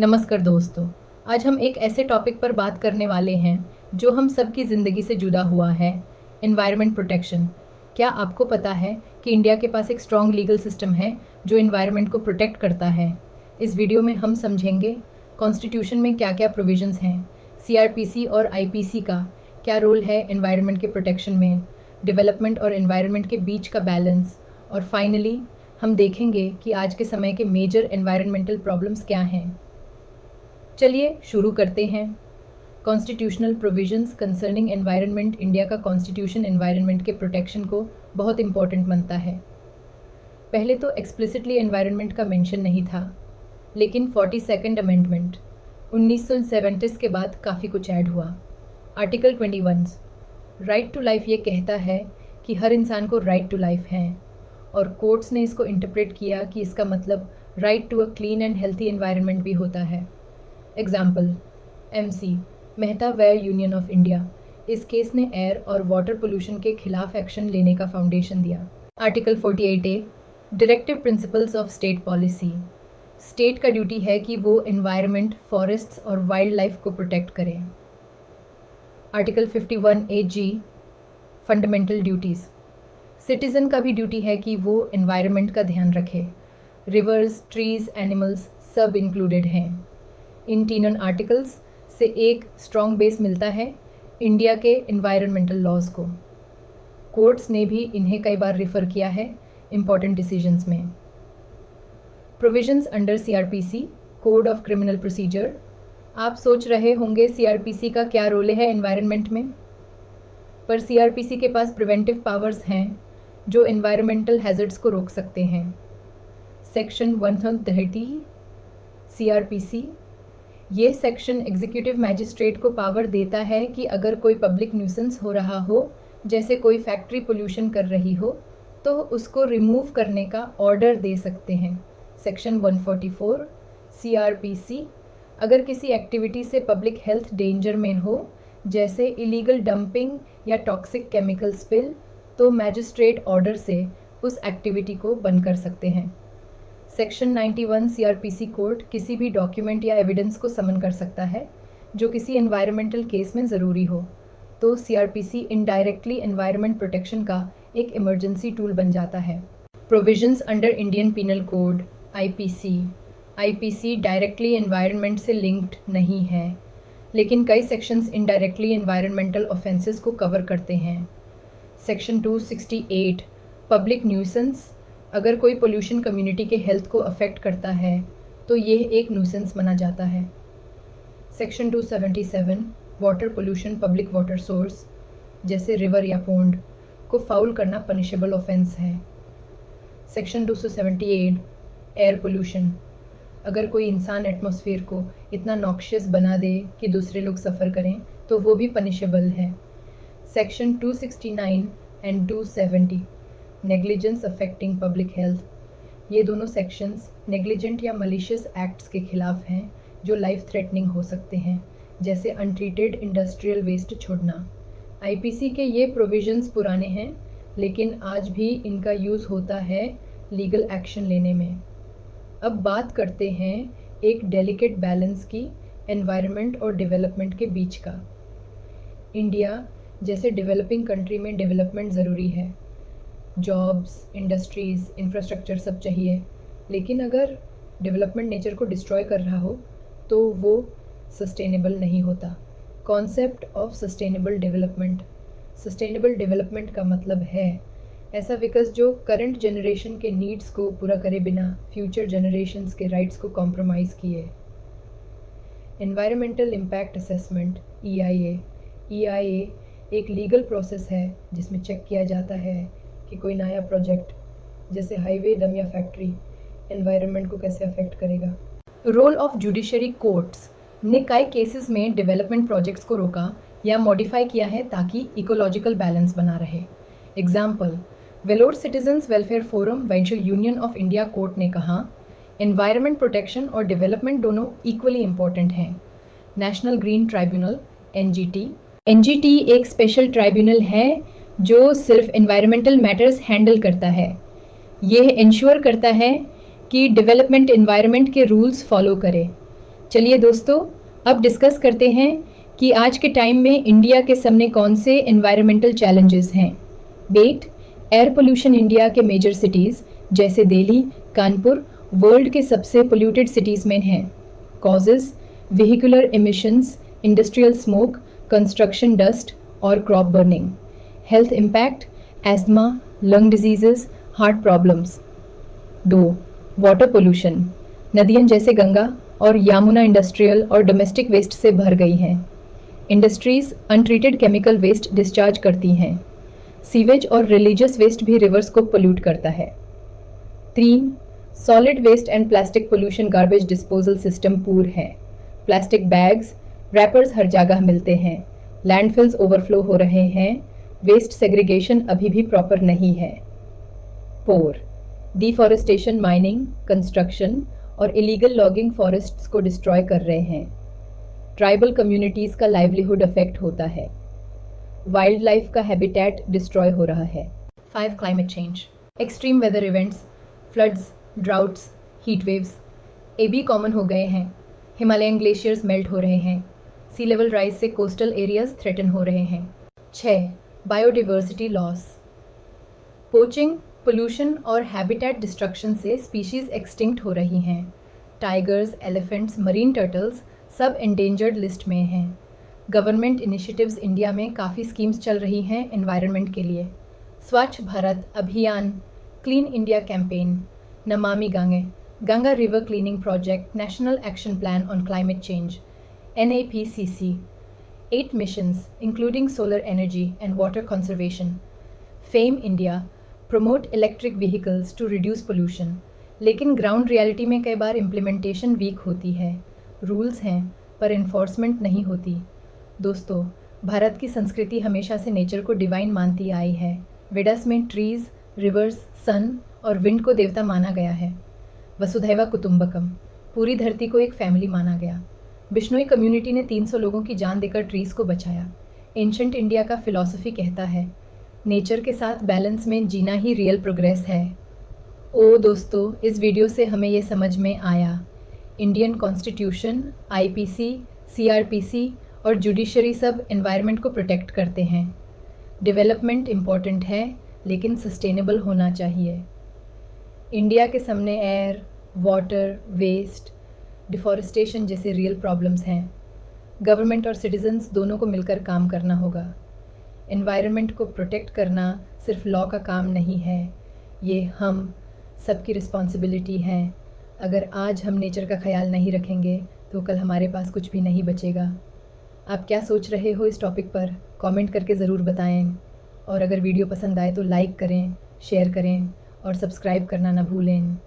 नमस्कार दोस्तों। आज हम एक ऐसे टॉपिक पर बात करने वाले हैं जो हम सबकी ज़िंदगी से जुड़ा हुआ है, एनवायरनमेंट प्रोटेक्शन। क्या आपको पता है कि इंडिया के पास एक स्ट्रॉन्ग लीगल सिस्टम है जो एनवायरनमेंट को प्रोटेक्ट करता है। इस वीडियो में हम समझेंगे कॉन्स्टिट्यूशन में क्या क्या प्रोविजंस हैं, सीआरपीसी और आईपीसी का क्या रोल है एनवायरनमेंट के प्रोटेक्शन में, डेवलपमेंट और एनवायरनमेंट के बीच का बैलेंस, और फाइनली हम देखेंगे कि आज के समय के मेजर एनवायरनमेंटल प्रॉब्लम्स क्या हैं। चलिए शुरू करते हैं। Constitutional provisions concerning environment. India का कॉन्स्टिट्यूशन एनवायरनमेंट के प्रोटेक्शन को बहुत इंपॉर्टेंट मानता है। पहले तो एक्सप्लिसिटली एनवायरनमेंट का मेंशन नहीं था, लेकिन 42nd अमेंडमेंट 1970 के बाद काफ़ी कुछ ऐड हुआ। आर्टिकल 21 राइट टू लाइफ ये कहता है कि हर इंसान को राइट टू लाइफ है, और कोर्ट्स ने इसको इंटरप्रेट किया कि इसका मतलब right to a clean and healthy environment भी होता है। Example, MC Mehta versus union of India इस केस ने एयर और वाटर पोल्यूशन के खिलाफ एक्शन लेने का फाउंडेशन दिया। Article 48A directive principles of state policy. State का ड्यूटी है कि वो एनवायरनमेंट, फॉरेस्ट्स और वाइल्ड लाइफ को प्रोटेक्ट करें। Article 51AG fundamental duties. Citizen का भी ड्यूटी है कि वो एनवायरनमेंट का ध्यान रखे। रिवर्स, ट्रीज़, एनिमल्स सब इंक्लूडेड हैं। इन तीनों आर्टिकल्स से एक स्ट्रॉन्ग बेस मिलता है इंडिया के एनवायरनमेंटल लॉज को। कोर्ट्स ने भी इन्हें कई बार रिफ़र किया है इम्पॉर्टेंट डिसीजंस में। Provisions under CRPC code of criminal procedure. आप सोच रहे होंगे CRPC का क्या रोल है एनवायरनमेंट में, पर CRPC के पास प्रिवेंटिव पावर्स हैं जो एनवायरमेंटल हैज़र्ड्स को रोक सकते हैं। सेक्शन 130 CRPC ये सेक्शन एग्जीक्यूटिव मैजिस्ट्रेट को पावर देता है कि अगर कोई पब्लिक न्यूसेंस हो रहा हो, जैसे कोई फैक्ट्री पोल्यूशन कर रही हो, तो उसको रिमूव करने का ऑर्डर दे सकते हैं। सेक्शन 144 CRPC अगर किसी एक्टिविटी से पब्लिक हेल्थ डेंजर में हो, जैसे इलीगल डंपिंग या टॉक्सिक केमिकल स्पिल, तो मैजिस्ट्रेट ऑर्डर से उस एक्टिविटी को बंद कर सकते हैं। सेक्शन 91 CRPC कोर्ट किसी भी डॉक्यूमेंट या एविडेंस को समन कर सकता है जो किसी एनवायरमेंटल केस में ज़रूरी हो, तो CRPC इनडायरेक्टली एनवायरनमेंट प्रोटेक्शन का एक इमरजेंसी टूल बन जाता है। Provisions under Indian penal code IPC directly environment से लिंक्ड नहीं है, लेकिन कई सेक्शंस इनडायरेक्टली एनवायरनमेंटल ऑफेंसेस को कवर करते हैं। Section 268 public nuisance. अगर कोई पोल्यूशन कम्युनिटी के हेल्थ को अफेक्ट करता है तो ये एक न्यूसेंस माना जाता है। Section 277 water pollution public water source जैसे रिवर या पोंड को फाउल करना पनिशेबल ऑफेंस है। Section 278 air pollution. अगर कोई इंसान एटमॉस्फेयर को इतना नॉक्शियस बना दे कि दूसरे लोग सफ़र करें तो वो भी पनिशेबल है। Section 269 and 270 negligence affecting public health. ये दोनों सेक्शंस नेग्लिजेंट या मलिशियस एक्ट्स के खिलाफ हैं जो लाइफ थ्रेटनिंग हो सकते हैं, जैसे अनट्रीटेड इंडस्ट्रियल वेस्ट छोड़ना। IPC के ये प्रोविजंस पुराने हैं, लेकिन आज भी इनका यूज़ होता है लीगल एक्शन लेने में। अब बात करते हैं एक डेलिकेट बैलेंस की एनवायरनमेंट और डेवलपमेंट के बीच का। इंडिया जैसे डेवलपिंग कंट्री में डेवलपमेंट ज़रूरी है, जॉब्स, इंडस्ट्रीज़, इंफ्रास्ट्रक्चर सब चाहिए, लेकिन अगर डेवलपमेंट नेचर को डिस्ट्रॉय कर रहा हो तो वो सस्टेनेबल नहीं होता। कॉन्सेप्ट ऑफ सस्टेनेबल डेवलपमेंट का मतलब है ऐसा विकास जो करंट जनरेशन के नीड्स को पूरा करे बिना फ्यूचर जनरेशन्स के राइट्स को कॉम्प्रोमाइज़ किए। एनवायरमेंटल इम्पैक्ट असेसमेंट EIA एक लीगल प्रोसेस है जिसमें चेक किया जाता है कि कोई नया प्रोजेक्ट जैसे हाईवे, डैम या फैक्ट्री एनवायरनमेंट को कैसे अफेक्ट करेगा। रोल ऑफ जुडिशरी कोर्ट्स ने कई केसेस में डेवलपमेंट प्रोजेक्ट्स को रोका या मॉडिफाई किया है ताकि इकोलॉजिकल बैलेंस बना रहे। Example, Vellore citizens welfare forum वेंचर यूनियन ऑफ इंडिया कोर्ट ने कहा एनवायरनमेंट प्रोटेक्शन और डेवलपमेंट दोनों इक्वली इम्पॉर्टेंट हैं। नेशनल ग्रीन ट्राइब्यूनल NGT एक स्पेशल ट्राइब्यूनल है जो सिर्फ एनवायरमेंटल मैटर्स हैंडल करता है। यह इंश्योर करता है कि डेवलपमेंट एनवायरनमेंट के रूल्स फॉलो करे। चलिए दोस्तों, अब डिस्कस करते हैं कि आज के टाइम में इंडिया के सामने कौन से एनवायरमेंटल चैलेंजेस हैं। वेट, एयर पोल्यूशन इंडिया के मेजर सिटीज़ जैसे दिल्ली, कानपुर वर्ल्ड के सबसे पोल्यूटेड सिटीज़ में हैं। Causes, vehicular emissions, industrial smoke, construction dust और crop burning. Health impact, asthma, lung diseases, heart problems. 2. Water pollution, नदियाँ जैसे गंगा और यमुना इंडस्ट्रियल और डोमेस्टिक वेस्ट से भर गई हैं। Industries untreated chemical waste discharge करती हैं। सीवेज और रिलीजियस वेस्ट भी रिवर्स को पोल्यूट करता है। 3. Solid waste and plastic pollution, garbage disposal system poor है। प्लास्टिक बैग्स, रैपर्स हर जगह मिलते हैं। लैंडफिल्स ओवरफ्लो हो रहे हैं। वेस्ट सेग्रीगेशन अभी भी प्रॉपर नहीं है। 4. डिफॉरेस्टेशन, माइनिंग, कंस्ट्रक्शन और इलीगल लॉगिंग फॉरेस्ट्स को डिस्ट्रॉय कर रहे हैं। ट्राइबल कम्युनिटीज़ का लाइवलीहुड अफेक्ट होता है। वाइल्ड लाइफ का हैबिटेट डिस्ट्रॉय हो रहा है। 5. Climate change, extreme weather events, floods, droughts, heat waves ये भी कॉमन हो गए हैं। हिमालयन ग्लेशियर्स मेल्ट हो रहे हैं। सी लेवल राइज से कोस्टल एरियाज थ्रेटन हो रहे हैं। 6. बायोडिवर्सिटी लॉस, पोचिंग, पोल्यूशन और हैबिटेट डिस्ट्रक्शन से स्पीशीज़ एक्सटिंक्ट हो रही हैं। टाइगर्स, एलिफेंट्स, मरीन टर्टल्स सब एंडेंजर्ड लिस्ट में हैं। गवर्नमेंट इनिशिएटिव्स इंडिया में काफ़ी स्कीम्स चल रही हैं एनवायरनमेंट के लिए। स्वच्छ भारत अभियान, clean India campaign, Namami Gange, Ganga river cleaning project, national action plan on climate change, NAPCC, 8 missions including solar energy and water conservation. FAME India, promote electric vehicles to reduce pollution. लेकिन ग्राउंड रियलिटी में कई बार implementation week होती है। Rules हैं पर enforcement नहीं होती। दोस्तों, भारत की संस्कृति हमेशा से नेचर को डिवाइन मानती आई है। वेदास में ट्रीज़, रिवर्स, सन और विंड को देवता माना गया है। वसुधैव कुटुंबकम, पूरी धरती को एक फैमिली माना गया। बिश्नोई कम्युनिटी ने 300 लोगों की जान देकर ट्रीज़ को बचाया। एंशंट इंडिया का फिलॉसफी कहता है नेचर के साथ बैलेंस में जीना ही रियल प्रोग्रेस है। ओ दोस्तों, इस वीडियो से हमें ये समझ में आया इंडियन कॉन्स्टिट्यूशन, IPC, CRPC और जुडिशरी सब एनवायरनमेंट को प्रोटेक्ट करते हैं। डेवलपमेंट इम्पॉर्टेंट है लेकिन सस्टेनेबल होना चाहिए। इंडिया के सामने एयर, वाटर, वेस्ट, डिफॉरेस्टेशन जैसे रियल प्रॉब्लम्स हैं। गवर्नमेंट और सिटीजन्स दोनों को मिलकर काम करना होगा। एनवायरनमेंट को प्रोटेक्ट करना सिर्फ लॉ का काम नहीं है, ये हम सबकी रिस्पॉन्सिबिलिटी है। अगर आज हम नेचर का ख्याल नहीं रखेंगे तो कल हमारे पास कुछ भी नहीं बचेगा। आप क्या सोच रहे हो इस टॉपिक पर कमेंट करके ज़रूर बताएं। और अगर वीडियो पसंद आए तो लाइक करें, शेयर करें और सब्सक्राइब करना ना भूलें।